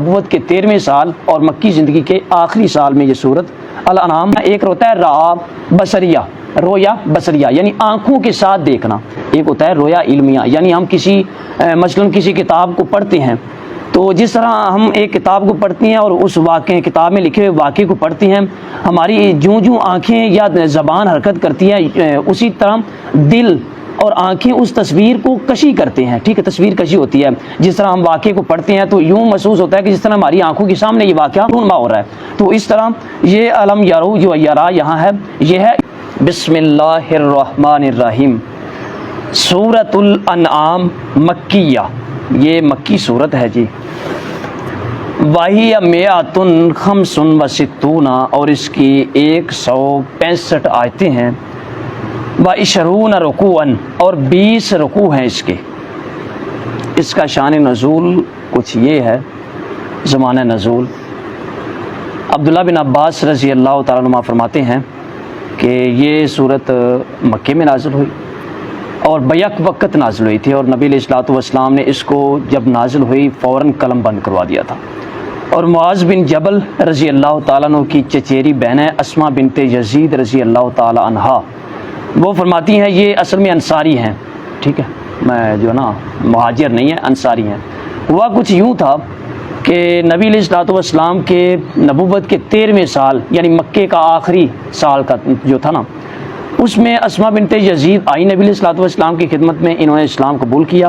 نبوت کے 13ویں سال اور مکی زندگی کے آخری سال میں یہ صورت الانعام ایک ہوتا ہے رعا بصریہ، رویا بصریہ یعنی آنکھوں کے ساتھ دیکھنا، ایک ہوتا ہے رویا علمیہ یعنی ہم مثلاً کسی کتاب کو پڑھتے ہیں تو جس طرح ہم ایک کتاب کو پڑھتے ہیں اور اس کتاب میں لکھے ہوئے واقعے کو پڑھتے ہیں، ہماری جوں آنکھیں یا زبان حرکت کرتی ہے اسی طرح دل اور آنکھیں اس تصویر کو کشی کرتے ہیں، ٹھیک ہے، تصویر کشی ہوتی ہے۔ جس طرح ہم واقعے کو پڑھتے ہیں تو یوں محسوس ہوتا ہے کہ جس طرح ہماری آنکھوں کے سامنے یہ واقعہ رونما ہو رہا ہے، تو اس طرح یہ علم یارو جو یرا یہاں ہے یہ ہے۔ بسم اللہ الرحمن الرحیم، سورۃ الانعام مکیہ، یہ مکی صورت ہے جی۔ وَهِيَ مِئَةٌ خَمْسٌ وَسِتُّونَ اور اس کی 165 آیتیں ہیں۔ وَعِشْرُونَ رُکوعًا اور 20 رکوع ہیں اس کے۔ اس کا شان نزول کچھ یہ ہے، زمانہ نزول۔ عبداللہ بن عباس رضی اللہ تعالیٰ عنہ فرماتے ہیں کہ یہ صورت مکے میں نازل ہوئی اور بیک وقت نازل ہوئی تھی، اور نبی علیہ الصلوۃ والسلام نے اس کو جب نازل ہوئی فوراً قلم بند کروا دیا تھا۔ اور معاذ بن جبل رضی اللہ تعالیٰ عنہ کی چچیری بہن اسما بنت یزید رضی اللہ تعالیٰ عنہا، وہ فرماتی ہیں یہ اصل میں انصاری ہیں، ٹھیک ہے، میں جو نا مہاجر نہیں ہیں، انصاری ہیں۔ ہوا کچھ یوں تھا کہ نبی علیہ الصلوۃ والسلام کے نبوت کے 13ویں سال یعنی مکے کا آخری سال کا جو تھا نا، اس میں اسما بنت یزید آئی نبی علیہ الصلوۃ والسلام کی خدمت میں، انہوں نے اسلام قبول کیا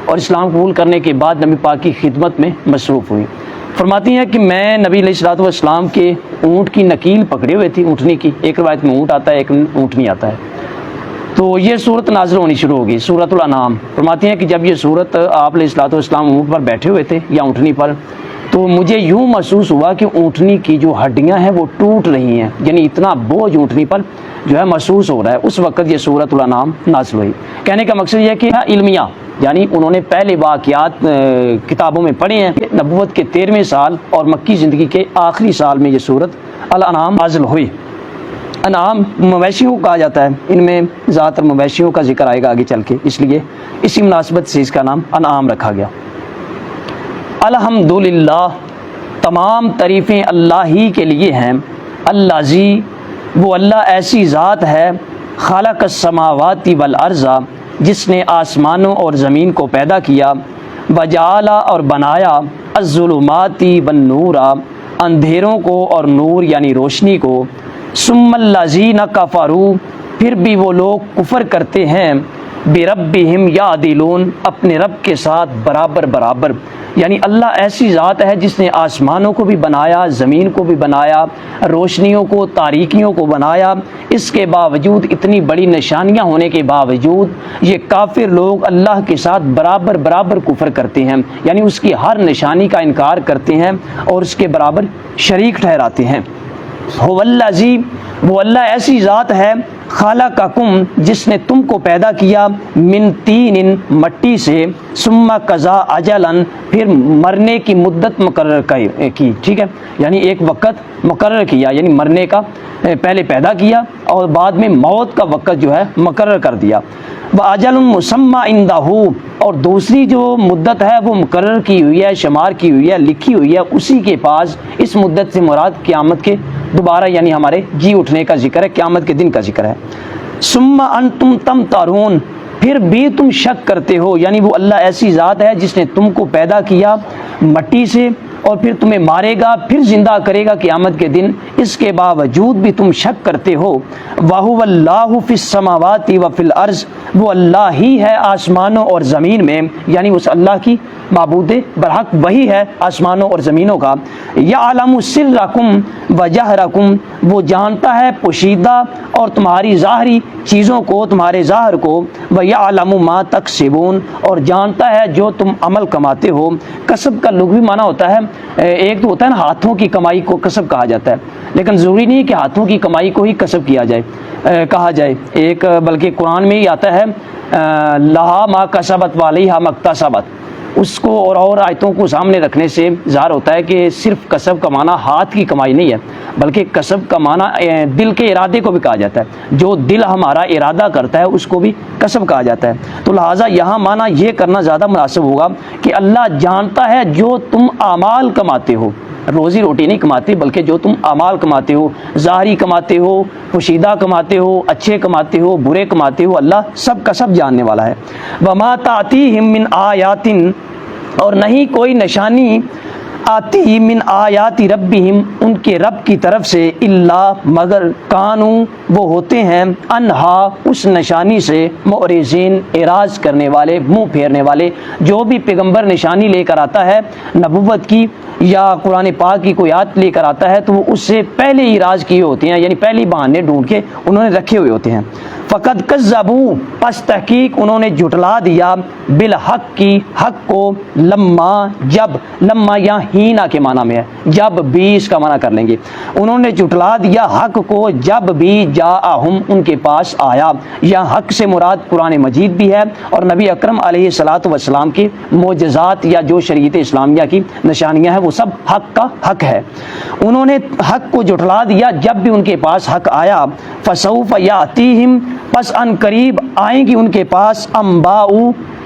اور اسلام قبول کرنے کے بعد نبی پاک کی خدمت میں مصروف ہوئی۔ فرماتی ہیں کہ میں نبی علیہ الصلوۃ والسلام کے اونٹ کی نکیل پکڑے ہوئے تھی، اونٹنی کی، ایک روایت میں اونٹ آتا ہے ایک اونٹنی آتا ہے، تو یہ صورت نازل ہونی شروع ہوگی، سورۃ الانعام۔ فرماتی ہیں کہ جب یہ صورت آپ علیہ الصلوۃ والسلام اونٹ پر بیٹھے ہوئے تھے یا اونٹنی پر، تو مجھے یوں محسوس ہوا کہ اونٹنی کی جو ہڈیاں ہیں وہ ٹوٹ رہی ہیں، یعنی اتنا بوجھ اونٹنی پر جو ہے محسوس ہو رہا ہے۔ اس وقت یہ سورۃ الانعام نازل ہوئی۔ کہنے کا مقصد یہ ہے کہ علمیہ یعنی انہوں نے پہلے واقعات کتابوں میں پڑھے ہیں۔ نبوت کے 13ویں سال اور مکی زندگی کے آخری سال میں یہ سورت الانعام نازل ہوئی۔ انعام مویشیوں کو کہا جاتا ہے، ان میں زیادہ تر مویشیوں کا ذکر آئے گا آگے چل کے، اس لیے اسی مناسبت سے اس کا نام انعام رکھا گیا۔ الحمدللہ، تمام تعریفیں اللہ ہی کے لیے ہیں۔ الذی، وہ اللہ ایسی ذات ہے، خالق السماوات والارض، جس نے آسمانوں اور زمین کو پیدا کیا، وجعل اور بنایا، الظلمات والنور، اندھیروں کو اور نور یعنی روشنی کو، ثم الذین کفروا، پھر بھی وہ لوگ کفر کرتے ہیں، بربہم یعدلون، اپنے رب کے ساتھ برابر برابر، یعنی اللہ ایسی ذات ہے جس نے آسمانوں کو بھی بنایا، زمین کو بھی بنایا، روشنیوں کو، تاریکیوں کو بنایا، اس کے باوجود اتنی بڑی نشانیاں ہونے کے باوجود یہ کافر لوگ اللہ کے ساتھ برابر برابر کفر کرتے ہیں، یعنی اس کی ہر نشانی کا انکار کرتے ہیں اور اس کے برابر شریک ٹھہراتے ہیں۔ هو الذی، وہ اللہ ایسی ذات ہے، خلقکم، جس نے تم کو پیدا کیا، من طین، مٹی سے، ثم قضا اجلا، پھر مرنے کی مدت مقرر کی، ٹھیک ہے، یعنی ایک وقت مقرر کیا، یعنی مرنے کا پہلے پیدا کیا اور بعد میں موت کا وقت جو ہے مقرر کر دیا۔ وَأَجَلٌ مُّسَمًّى عِندَهُ، اور دوسری جو مدت ہے وہ مقرر کی ہوئی ہے، شمار کی ہوئی ہے، لکھی ہوئی ہے اسی کے پاس۔ اس مدت سے مراد قیامت کے دوبارہ یعنی ہمارے جی اٹھنے کا ذکر ہے، قیامت کے دن کا ذکر ہے۔ ثُمَّ أَنْتُمْ تَمْتَرُونَ، پھر بھی تم شک کرتے ہو، یعنی وہ اللہ ایسی ذات ہے جس نے تم کو پیدا کیا مٹی سے اور پھر تمہیں مارے گا، پھر زندہ کرے گا قیامت کے دن، اس کے باوجود بھی تم شک کرتے ہو۔ وَهُوَ اللَّهُ فِي السَّمَاوَاتِ وَفِي الْأَرْضِ، وہ اللہ ہی ہے آسمانوں اور زمین میں، یعنی اس اللہ کی معبود برحق وہی ہے آسمانوں اور زمینوں کا۔ یعلم سرکم وجہرکم، وہ جانتا ہے پوشیدہ اور تمہاری ظاہری چیزوں کو، تمہارے ظاہر کو۔ ویعلم ما تکسبون، اور جانتا ہے جو تم عمل کماتے ہو۔ کسب کا لغوی معنی ہوتا ہے، ایک تو ہوتا ہے نا ہاتھوں کی کمائی کو کسب کہا جاتا ہے، لیکن ضروری نہیں کہ ہاتھوں کی کمائی کو ہی کسب کیا جائے کہا جائے، ایک بلکہ قرآن میں ہی آتا ہے لہا ما کسبت وعلیہا ما اکتسبت، اس کو اور آیتوں کو سامنے رکھنے سے ظاہر ہوتا ہے کہ صرف کسب کا معنی ہاتھ کی کمائی نہیں ہے، بلکہ کسب کا معنی دل کے ارادے کو بھی کہا جاتا ہے، جو دل ہمارا ارادہ کرتا ہے اس کو بھی کسب کہا جاتا ہے۔ تو لہٰذا یہاں معنی یہ کرنا زیادہ مناسب ہوگا کہ اللہ جانتا ہے جو تم اعمال کماتے ہو، روزی روٹی نہیں کماتے بلکہ جو تم اعمال کماتے ہو، ظاہری کماتے ہو، پوشیدہ کماتے ہو، اچھے کماتے ہو، برے کماتے ہو، اللہ سب کا سب جاننے والا ہے۔ وما تأتیہم من آیات، اور نہیں کوئی نشانی آتی من آیات ربہم، ان کے رب کی طرف سے، الا مگر کانو وہ ہوتے ہیں، انہا اس نشانی سے، معرضین اعراض کرنے والے، منہ پھیرنے والے۔ جو بھی پیغمبر نشانی لے کر آتا ہے نبوت کی یا قرآن پاک کی کوئی آیت لے کر آتا ہے تو وہ اس سے پہلے ہی اعراض کیے ہوتے ہیں، یعنی پہلی بہانے ڈھونڈ کے انہوں نے رکھے ہوئے ہوتے ہیں۔ فقد کذبوا، پس تحقیق انہوں نے جھٹلا دیا، بالحق کی، حق کو، لما جب، لما یہاں ہینا کے معنی میں ہے، جب بھی اس کا معنی کر لیں گے، انہوں نے جھٹلا دیا حق کو جب بھی جاءہم ان کے پاس آیا۔ یہاں حق سے مراد قرآن مجید بھی ہے اور نبی اکرم علیہ الصلاۃ والسلام کی معجزات یا جو شریعت اسلامیہ کی نشانیاں ہیں وہ سب حق کا حق ہے۔ انہوں نے حق کو جھٹلا دیا جب بھی ان کے پاس حق آیا۔ فسوف یاتیہم، پس ان قریب آئیں گی ان کے پاس، انباء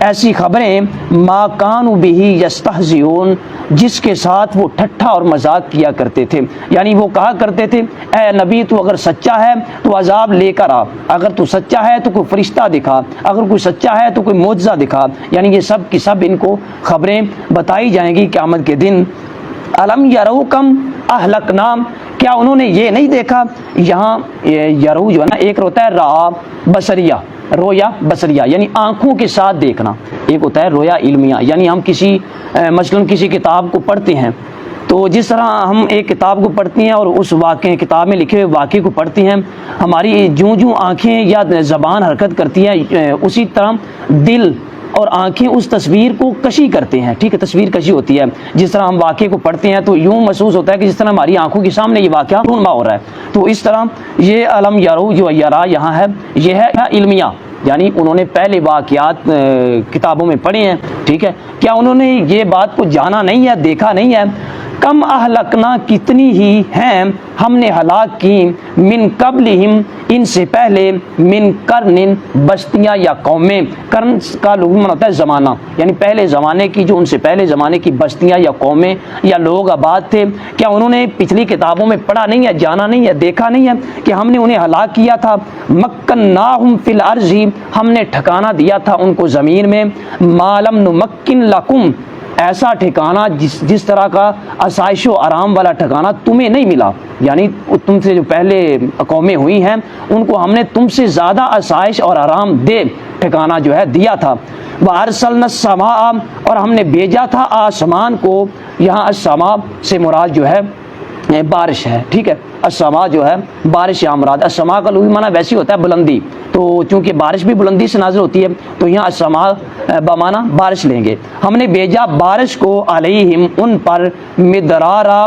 ایسی خبریں، ما کانوا بہ یستہزئون، جس کے ساتھ وہ ٹھٹھا اور مذاق کیا کرتے تھے۔ یعنی وہ کہا کرتے تھے اے نبی تو اگر سچا ہے تو عذاب لے کر آ، اگر تو سچا ہے تو کوئی فرشتہ دکھا، اگر کوئی سچا ہے تو کوئی معجزہ دکھا، یعنی یہ سب کی سب ان کو خبریں بتائی جائیں گی قیامت کے دن۔ الم یرو کم اہلکنا، کیا انہوں نے یہ نہیں دیکھا، یہاں یرو جو ہے نا ایک ہوتا ہے را بصریہ، رویا بصریہ یعنی آنکھوں کے ساتھ دیکھنا، ایک ہوتا ہے رویا علمیہ یعنی ہم کسی مثلاً کسی کتاب کو پڑھتے ہیں تو جس طرح ہم ایک کتاب کو پڑھتے ہیں اور اس واقعے کتاب میں لکھے ہوئے واقعے کو پڑھتے ہیں، ہماری جوں آنکھیں یا زبان حرکت کرتی ہے اسی طرح دل اور آنکھیں اس تصویر کو کشی کرتے ہیں، ٹھیک ہے، تصویر کشی ہوتی ہے۔ جس طرح ہم واقعے کو پڑھتے ہیں تو یوں محسوس ہوتا ہے کہ جس طرح ہماری آنکھوں کے سامنے یہ واقعہ رونما ہو رہا ہے، تو اس طرح یہ علم یرو جو یرا یہاں ہے یہ ہے علمیہ، یعنی انہوں نے پہلے واقعات کتابوں میں پڑھے ہیں، ٹھیک ہے، کیا انہوں نے یہ بات کو جانا نہیں ہے، دیکھا نہیں ہے، کم اہلکنا کتنی ہی ہیں ہم نے ہلاک کی، من قبلہم ان سے پہلے، من قرن بستیاں یا قومیں، قرن کا لغوی معنی ہوتا ہے زمانہ، یعنی پہلے زمانے کی جو ان سے پہلے زمانے کی بستیاں یا قومیں یا لوگ آباد تھے، کیا انہوں نے پچھلی کتابوں میں پڑھا نہیں ہے، جانا نہیں ہے، دیکھا نہیں ہے کہ ہم نے انہیں ہلاک کیا تھا، مکناہم فی الارض، ہم نے ٹھکانہ دیا تھا ان کو زمین میں، ما لم نمکن لکم، ایسا ٹھکانہ جس طرح کا آسائش و آرام والا ٹھکانہ تمہیں نہیں ملا، یعنی تم سے جو پہلے قومیں ہوئی ہیں ان کو ہم نے تم سے زیادہ آسائش اور آرام دہ ٹھکانہ جو ہے دیا تھا۔ وَأَرْسَلْنَا السَّمَاءَ، اور ہم نے بھیجا تھا آسمان کو، یہاں السماء سے مراد جو ہے بارش ہے، ٹھیک ہے، السماء جو ہے بارش یا مراد، السماء کا لغوی معنی ویسی ہوتا ہے بلندی، تو چونکہ بارش بھی بلندی سے نازل ہوتی ہے تو یہاں السماء بمعنی بارش لیں گے۔ ہم نے بھیجا بارش کو علیہم ان پر، مدرارا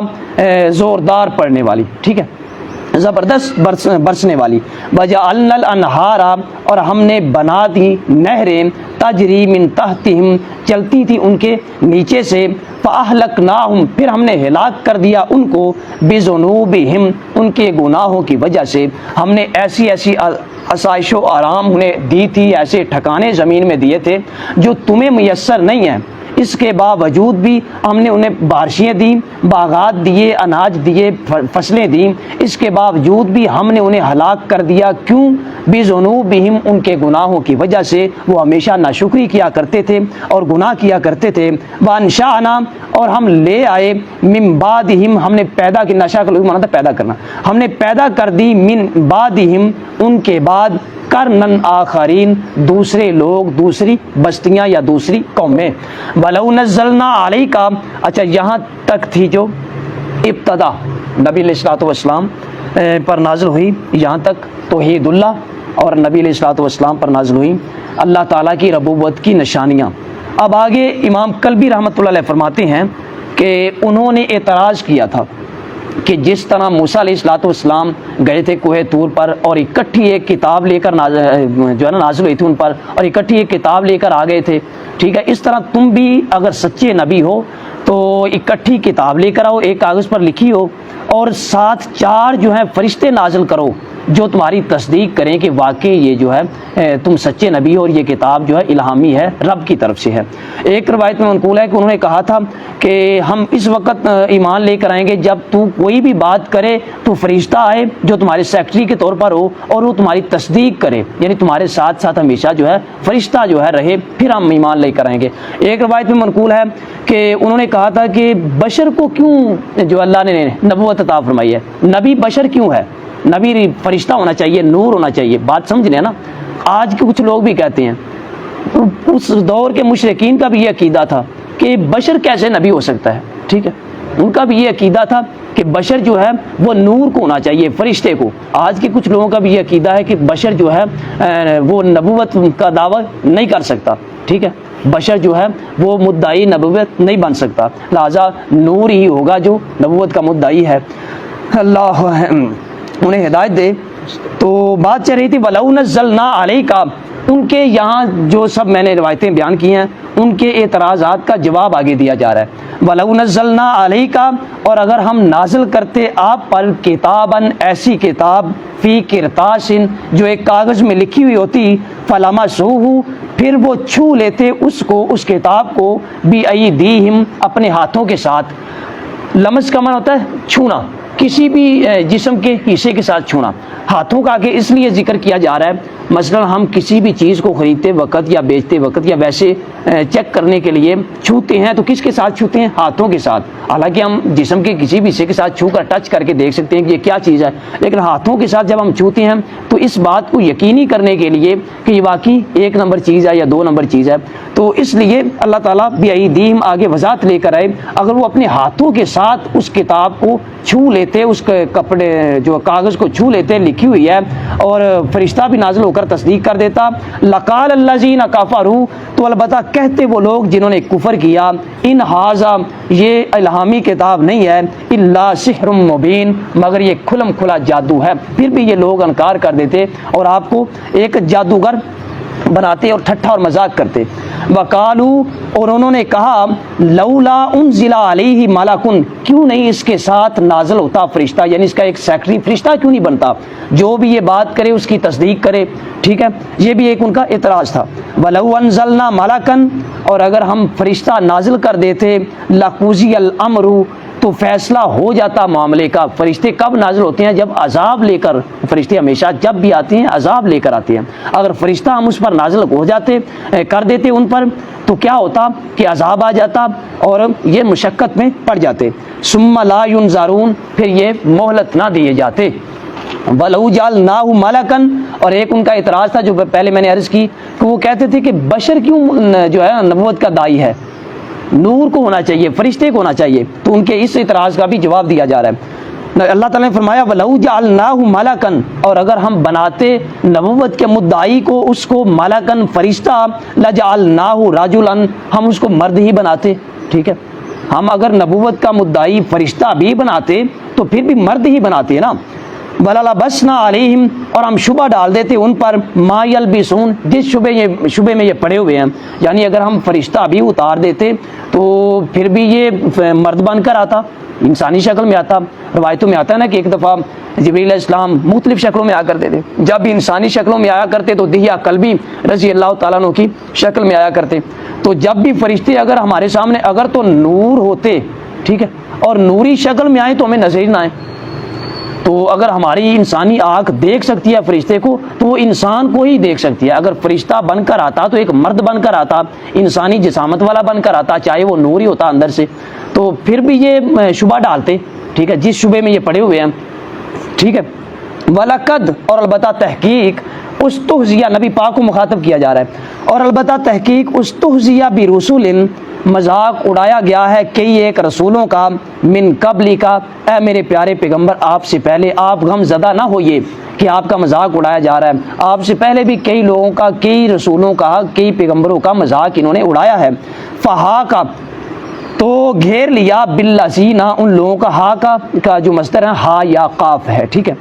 زوردار پڑنے والی، ٹھیک ہے، زبردست برسنے والی، وجعلنا الانہار، اور ہم نے بنا دی نہریں، تجری من تحتہم چلتی تھی ان کے نیچے سے، فاہلکناہم پھر ہم نے ہلاک کر دیا ان کو، بذنوبہم ان کے گناہوں کی وجہ سے، ہم نے ایسی آسائش و آرام انہیں دی تھی، ایسے ٹھکانے زمین میں دیے تھے جو تمہیں میسر نہیں ہیں، اس کے باوجود بھی ہم نے انہیں بارشیں دیں، باغات دیے، اناج دیے، فصلیں دیں، اس کے باوجود بھی ہم نے انہیں ہلاک کر دیا، کیوں؟ بذنوبہم ان کے گناہوں کی وجہ سے، وہ ہمیشہ ناشکری کیا کرتے تھے اور گناہ کیا کرتے تھے۔ وانشأنا اور ہم لے آئے، من بعدہم ہم نے پیدا کی، نشا کا لغوی معنی تھا پیدا کرنا، ہم نے پیدا کر دی، من بعدہم ان کے بعد، قرنن آخرین دوسرے لوگ، دوسری بستیاں یا دوسری قومیں۔ وَلَوْ نَزَّلْنَا عَلَيْكَ، اچھا یہاں تک تھی جو ابتدا نبی علیہ الصلوۃ والسلام پر نازل ہوئی، یہاں تک توحید اللہ اور نبی علیہ الصلوۃ والسلام پر نازل ہوئی اللہ تعالیٰ کی ربوبت کی نشانیاں۔ اب آگے امام کلبی رحمۃ اللہ علیہ فرماتے ہیں کہ انہوں نے اعتراض کیا تھا کہ جس طرح موسیٰ علیہ السلام گئے تھے کوہ طور پر اور اکٹھی ایک کتاب لے کر جو ہے نا نازل ہوئی تھی ان پر، اور اکٹھی ایک کتاب لے کر آ گئے تھے، ٹھیک ہے، اس طرح تم بھی اگر سچے نبی ہو تو اکٹھی کتاب لے کر آؤ، ایک کاغذ پر لکھی ہو، اور ساتھ 4 جو ہیں فرشتے نازل کرو جو تمہاری تصدیق کریں کہ واقعی یہ جو ہے تم سچے نبی ہو اور یہ کتاب جو ہے الہامی ہے، رب کی طرف سے ہے۔ ایک روایت میں منقول ہے کہ انہوں نے کہا تھا کہ ہم اس وقت ایمان لے کر آئیں گے جب تو کوئی بھی بات کرے تو فرشتہ آئے جو تمہارے سیکرٹری کے طور پر ہو اور وہ تمہاری تصدیق کرے، یعنی تمہارے ساتھ ساتھ ہمیشہ جو ہے فرشتہ جو ہے رہے، پھر ہم ایمان لے کر آئیں گے۔ ایک روایت میں منقول ہے کہ انہوں نے کہا تھا کہ بشر کو کیوں جو اللہ نے نبوت عطا فرمائی ہے، نبی بشر کیوں ہے، نبی فرشتہ ہونا چاہیے، نور ہونا چاہیے، بات سمجھ لیں نا۔ آج کے کچھ لوگ بھی کہتے ہیں، اس دور کے مشرکین کا بھی یہ عقیدہ تھا کہ بشر کیسے نبی ہو سکتا ہے، ٹھیک ہے، ان کا بھی یہ عقیدہ تھا کہ بشر جو ہے وہ نور کو ہونا چاہیے، فرشتے کو۔ آج کے کچھ لوگوں کا بھی یہ عقیدہ ہے کہ بشر جو ہے وہ نبوت کا دعویٰ نہیں کر سکتا، ٹھیک ہے، بشر جو ہے وہ مدعی نبوت نہیں بن سکتا، لہذا نور ہی ہوگا جو نبوت کا مدعی ہے۔ اللہ انہیں ہدایت دے۔ تو بات چل رہی تھی وَلَوْ نَزَّلْنَا عَلَيْكَ، ان کے یہاں جو سب میں نے روایتیں بیان کی ہیں ان کے اعتراضات کا جواب آگے دیا جا رہا ہے۔ وَلَوْ نَزَّلْنَا عَلَيْكَ، اور اگر ہم نازل کرتے آپ پر کتاباً، ایسی کتاب، فی قرطاس، جو ایک کاغذ میں لکھی ہوئی ہوتی، فَلَمَسُوهُ، پھر وہ چھو لیتے اس کو، اس کتاب کو، بِأَيْدِيهِمْ، اپنے ہاتھوں کے ساتھ۔ لمس کا معنی ہوتا ہے چھونا، کسی بھی جسم کے حصے کے ساتھ چھونا۔ ہاتھوں کا آگے اس لیے ذکر کیا جا رہا ہے، مثلا ہم کسی بھی چیز کو خریدتے وقت یا بیچتے وقت یا ویسے چیک کرنے کے لیے چھوتے ہیں تو کس کے ساتھ چھوتے ہیں؟ ہاتھوں کے ساتھ۔ حالانکہ ہم جسم کے کسی بھی حصے کے ساتھ چھو کر ٹچ کر کے دیکھ سکتے ہیں کہ یہ کیا چیز ہے، لیکن ہاتھوں کے ساتھ جب ہم چھوتے ہیں تو اس بات کو یقینی کرنے کے لیے کہ یہ واقعی 1 نمبر چیز ہے یا 2 نمبر چیز ہے، تو اس لیے اللہ تعالیٰ بِأَيْدِيهِمْ آگے وضاحت لے کر آئے، اگر وہ اپنے ہاتھوں کے ساتھ اس کتاب کو چھو لیتے، اس کپڑے جو کاغذ کو چھو لیتے، لکھی ہوئی ہے، اور فرشتہ بھی نازل ہو کر تصدیق کر دیتا، لَقَالَ الَّذِينَ كَفَرُوا، تو البتہ کہتے وہ لوگ جنہوں نے کفر کیا، ان ھذا، یہ الہامی کتاب نہیں ہے، الا سحر مبین، مگر یہ کھلم کھلا جادو ہے۔ پھر بھی یہ لوگ انکار کر دیتے اور آپ کو ایک جادوگر بناتے اور ٹھٹھا اور مذاق کرتے۔ وقالو، اور انہوں نے کہا، لولا انزل علیہ ملک، کیوں نہیں اس کے ساتھ نازل ہوتا فرشتہ، یعنی اس کا ایک سیکرٹری فرشتہ کیوں نہیں بنتا جو بھی یہ بات کرے اس کی تصدیق کرے، ٹھیک ہے، یہ بھی ایک ان کا اعتراض تھا۔ ولو انزلنا ملکا، اور اگر ہم فرشتہ نازل کر دیتے، لقضی الامر، تو فیصلہ ہو جاتا معاملے کا۔ فرشتے کب نازل ہوتے ہیں؟ جب عذاب لے کر، فرشتے ہمیشہ جب بھی آتے ہیں عذاب لے کر آتے ہیں، اگر فرشتہ ہم اس پر نازل ہو جاتے، کر دیتے ان پر، تو کیا ہوتا کہ عذاب آ جاتا اور یہ مشقت میں پڑ جاتے۔ ثم لا ينظرون، پھر یہ مہلت نہ دیے جاتے۔ وَلَوْ جَعَلْنَاهُ مَلَكًا، اور ایک ان کا اعتراض تھا جو پہلے میں نے عرض کی کہ وہ کہتے تھے کہ بشر کیوں جو ہے نبوت کا داعی ہے، نور کو ہونا چاہیے، فرشتے کو ہونا چاہیے، تو ان کے اس اعتراض کا بھی جواب دیا جا رہا ہے۔ اللہ تعالیٰ نے فرمایا وَلَوْ جَعَلْنَاهُ مَلَكًا، اور اگر ہم بناتے نبوت کے مدعی کو، اس کو ملکن فرشتہ، لَجَعَلْنَاهُ رَجُلًا، ہم اس کو مرد ہی بناتے، ٹھیک ہے، ہم اگر نبوت کا مدعی فرشتہ بھی بناتے تو پھر بھی مرد ہی بناتے نا۔ وَلَلَبَسْنَا عَلَيْهِمْ، اور ہم شبہ ڈال دیتے ان پر، مَا يَلْبِسُونَ، جس شبے میں یہ پڑے ہوئے ہیں، یعنی اگر ہم فرشتہ بھی اتار دیتے تو پھر بھی یہ مرد بن کر آتا، انسانی شکل میں آتا۔ روایتوں میں آتا ہے نا کہ ایک دفعہ جبریل علیہ السلام مختلف شکلوں میں آیا کرتے تھے، جب بھی انسانی شکلوں میں آیا کرتے تو دہیا کلبی رضی اللہ تعالیٰ عنہ کی شکل میں آیا کرتے، تو جب بھی فرشتے اگر ہمارے سامنے اگر تو نور ہوتے، ٹھیک ہے، اور نوری شکل میں آئے تو ہمیں نظر ہی نہ آئے، تو اگر ہماری انسانی آنکھ دیکھ سکتی ہے فرشتے کو تو وہ انسان کو ہی دیکھ سکتی ہے۔ اگر فرشتہ بن کر آتا تو ایک مرد بن کر آتا، انسانی جسامت والا بن کر آتا، چاہے وہ نور ہی ہوتا اندر سے، تو پھر بھی یہ شبہ ڈالتے، ٹھیک ہے، جس شبے میں یہ پڑے ہوئے ہیں، ٹھیک ہے۔ وَلَقَدْ، اور البتہ تحقیق، استہزیٰ، نبی پاک کو مخاطب کیا جا رہا ہے، اور البتہ تحقیق استہزیٰ برسول، مذاق اڑایا گیا ہے کئی ایک رسولوں کا، من قبل کا، اے میرے پیارے پیغمبر آپ سے پہلے، آپ غم زدہ نہ ہوئیے کہ آپ کا مذاق اڑایا جا رہا ہے، آپ سے پہلے بھی کئی لوگوں کا، کئی رسولوں کا، کئی پیغمبروں کا مذاق انہوں نے اڑایا ہے۔ فہا کا، تو گھیر لیا بالذین ان لوگوں کا، ہا کا جو مصدر ہے ہا یا قاف ہے، ٹھیک ہے،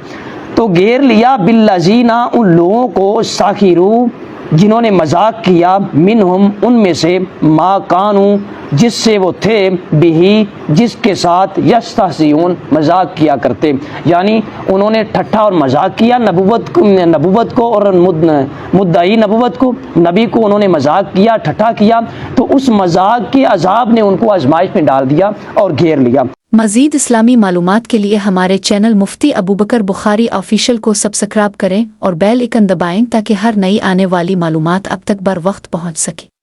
تو گھیر لیا بالذین ان لوگوں کو، ساخروا جنہوں نے مذاق کیا، منہم ان میں سے، ما کانوا جس سے وہ تھے، بہی جس کے ساتھ، یستہزئون مذاق کیا کرتے، یعنی انہوں نے ٹھٹھا اور مذاق کیا نبوت کو اور مدعی نبوت کو، نبی کو انہوں نے مذاق کیا، ٹھٹھا کیا، تو اس مذاق کے عذاب نے ان کو آزمائش میں ڈال دیا اور گھیر لیا۔ مزید اسلامی معلومات کے لیے ہمارے چینل مفتی ابوبکر بخاری آفیشل کو سبسکرائب کریں اور بیل آئکن دبائیں تاکہ ہر نئی آنے والی معلومات اب تک بر وقت پہنچ سکے۔